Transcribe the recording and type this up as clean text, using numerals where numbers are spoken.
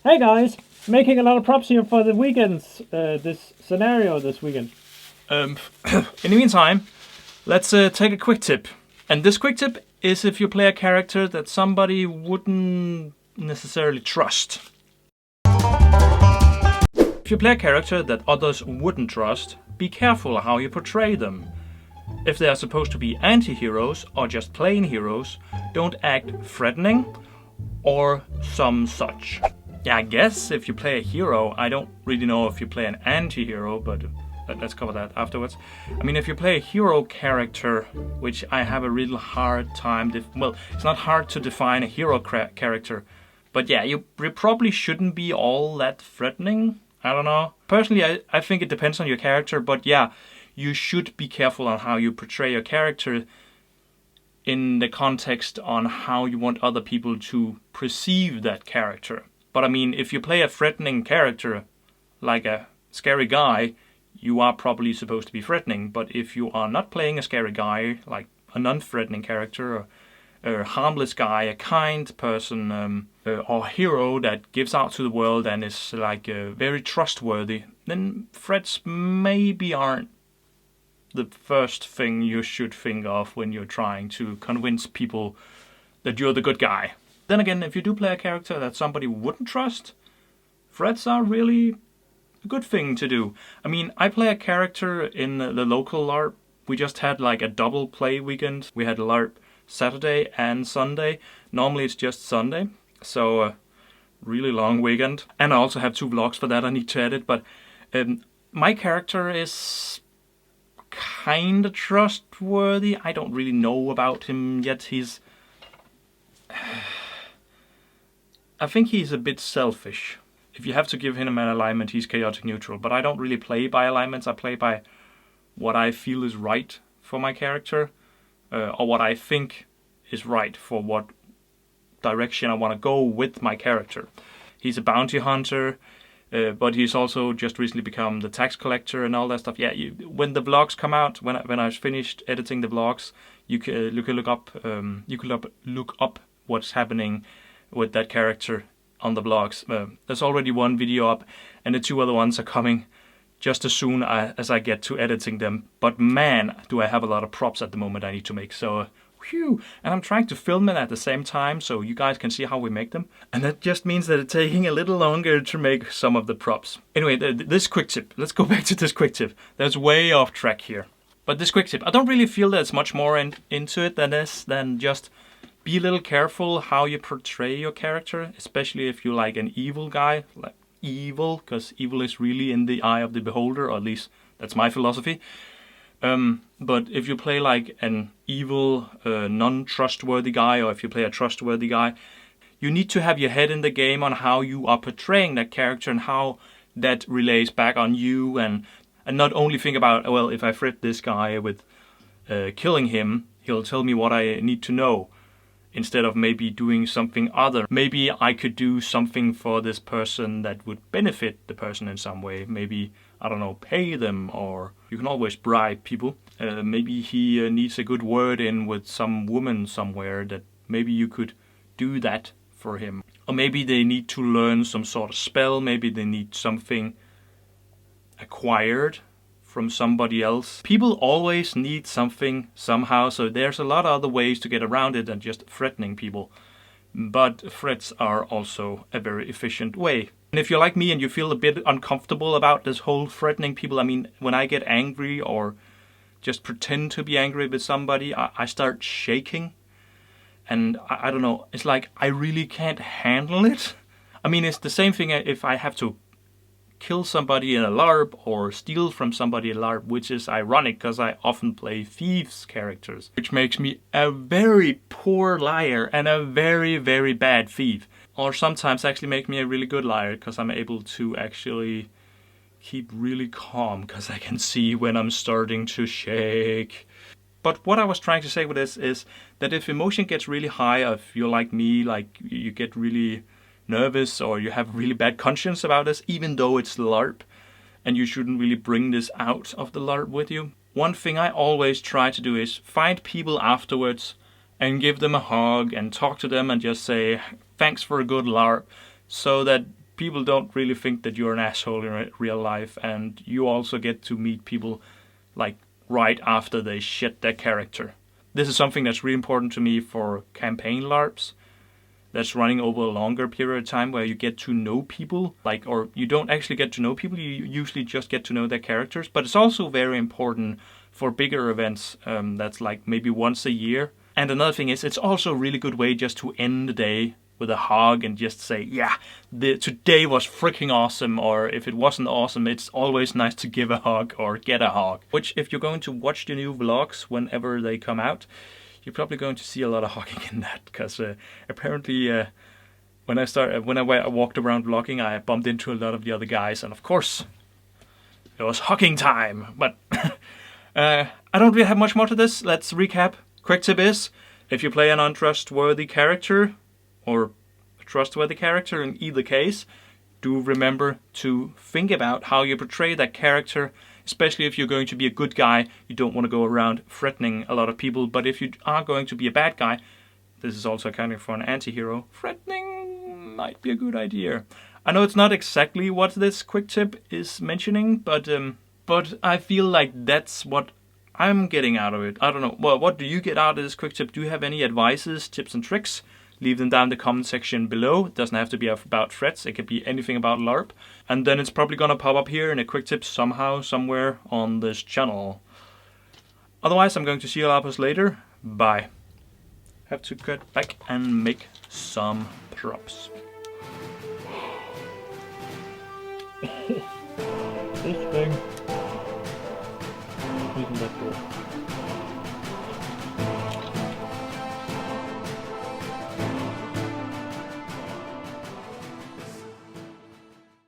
Hey guys, making a lot of props here for the weekends, this scenario this weekend. In the meantime, let's take a quick tip. And this quick tip is if you play a character that somebody wouldn't necessarily trust. If you play a character that others wouldn't trust, be careful how you portray them. If they are supposed to be anti-heroes or just plain heroes, don't act threatening or some such. Yeah, I guess if you play a hero, I don't really know if you play an anti-hero, but let's cover that afterwards. I mean, if you play a hero character, which I have a real hard time, well, it's not hard to define a hero character, but yeah, you probably shouldn't be all that threatening. I don't know. Personally, I think it depends on your character, but yeah, you should be careful on how you portray your character in the context on how you want other people to perceive that character. But I mean, if you play a threatening character, like a scary guy, you are probably supposed to be threatening. But if you are not playing a scary guy, like a non-threatening character, or a harmless guy, a kind person, or hero that gives out to the world and is like very trustworthy, then threats maybe aren't the first thing you should think of when you're trying to convince people that you're the good guy. Then again, if you do play a character that somebody wouldn't trust, threats are really a good thing to do. I mean, I play a character in the local LARP. We just had like a double play weekend. We had LARP Saturday and Sunday. Normally it's just Sunday, so really long weekend. And I also have 2 vlogs for that I need to edit, but my character is kinda trustworthy. I don't really know about him yet. I think he's a bit selfish. If you have to give him an alignment, he's chaotic neutral. But I don't really play by alignments. I play by what I feel is right for my character, or what I think is right for what direction I want to go with my character. He's a bounty hunter, but he's also just recently become the tax collector and all that stuff. Yeah, when the vlogs come out, when I've finished editing the vlogs, you can look up what's happening with that character on the vlogs. There's already 1 video up, and the 2 other ones are coming just as soon as I get to editing them. But man, do I have a lot of props at the moment I need to make. So, whew, and I'm trying to film it at the same time so you guys can see how we make them. And that just means that it's taking a little longer to make some of the props. Anyway, this quick tip. Let's go back to this quick tip. That's way off track here. But this quick tip, I don't really feel there's much more into it than just be a little careful how you portray your character, especially if you're like an evil guy, like evil, because evil is really in the eye of the beholder, or at least that's my philosophy. But if you play like an evil, non-trustworthy guy, or if you play a trustworthy guy, you need to have your head in the game on how you are portraying that character and how that relays back on you, and not only think about, well, if I threat this guy with killing him, he'll tell me what I need to know, instead of maybe doing something other. Maybe I could do something for this person that would benefit the person in some way. Maybe, I don't know, pay them, or you can always bribe people. Maybe he needs a good word in with some woman somewhere, that maybe you could do that for him. Or maybe they need to learn some sort of spell. Maybe they need something acquired from somebody else. People always need something somehow, so there's a lot of other ways to get around it than just threatening people. But threats are also a very efficient way. And if you're like me and you feel a bit uncomfortable about this whole threatening people, I mean, when I get angry or just pretend to be angry with somebody, I start shaking. And I don't know, it's like I really can't handle it. I mean, it's the same thing if I have to kill somebody in a LARP or steal from somebody in a LARP, which is ironic because I often play thieves characters, which makes me a very poor liar and a very, very bad thief. Or sometimes actually make me a really good liar because I'm able to actually keep really calm because I can see when I'm starting to shake. But what I was trying to say with this is that if emotion gets really high, or if you're like me, like you get really nervous or you have really bad conscience about this, even though it's LARP and you shouldn't really bring this out of the LARP with you. One thing I always try to do is find people afterwards and give them a hug and talk to them and just say thanks for a good LARP, so that people don't really think that you're an asshole in real life, and you also get to meet people like right after they shit their character. This is something that's really important to me for campaign LARPs that's running over a longer period of time, where you get to know people, or you don't actually get to know people, you usually just get to know their characters. But it's also very important for bigger events that's like maybe once a year. And another thing is, it's also a really good way just to end the day with a hug and just say, yeah, today was freaking awesome, or if it wasn't awesome, it's always nice to give a hug or get a hug. Which, if you're going to watch the new vlogs whenever they come out, you're probably going to see a lot of hugging in that, because apparently when I walked around vlogging, I bumped into a lot of the other guys, and of course, it was hugging time. But I don't really have much more to this. Let's recap. Quick tip is, if you play an untrustworthy character, or a trustworthy character in either case, do remember to think about how you portray that character, especially if you're going to be a good guy. You don't want to go around threatening a lot of people, but if you are going to be a bad guy, this is also accounting for an anti-hero, threatening might be a good idea. I know it's not exactly what this quick tip is mentioning, but I feel like that's what I'm getting out of it. I don't know. Well, what do you get out of this quick tip? Do you have any advices, tips and tricks? Leave them down in the comment section below. It doesn't have to be about threats. It could be anything about LARP. And then it's probably going to pop up here in a quick tip somehow, somewhere on this channel. Otherwise, I'm going to see you LARPers later. Bye. Have to get back and make some props. This thing isn't that cool.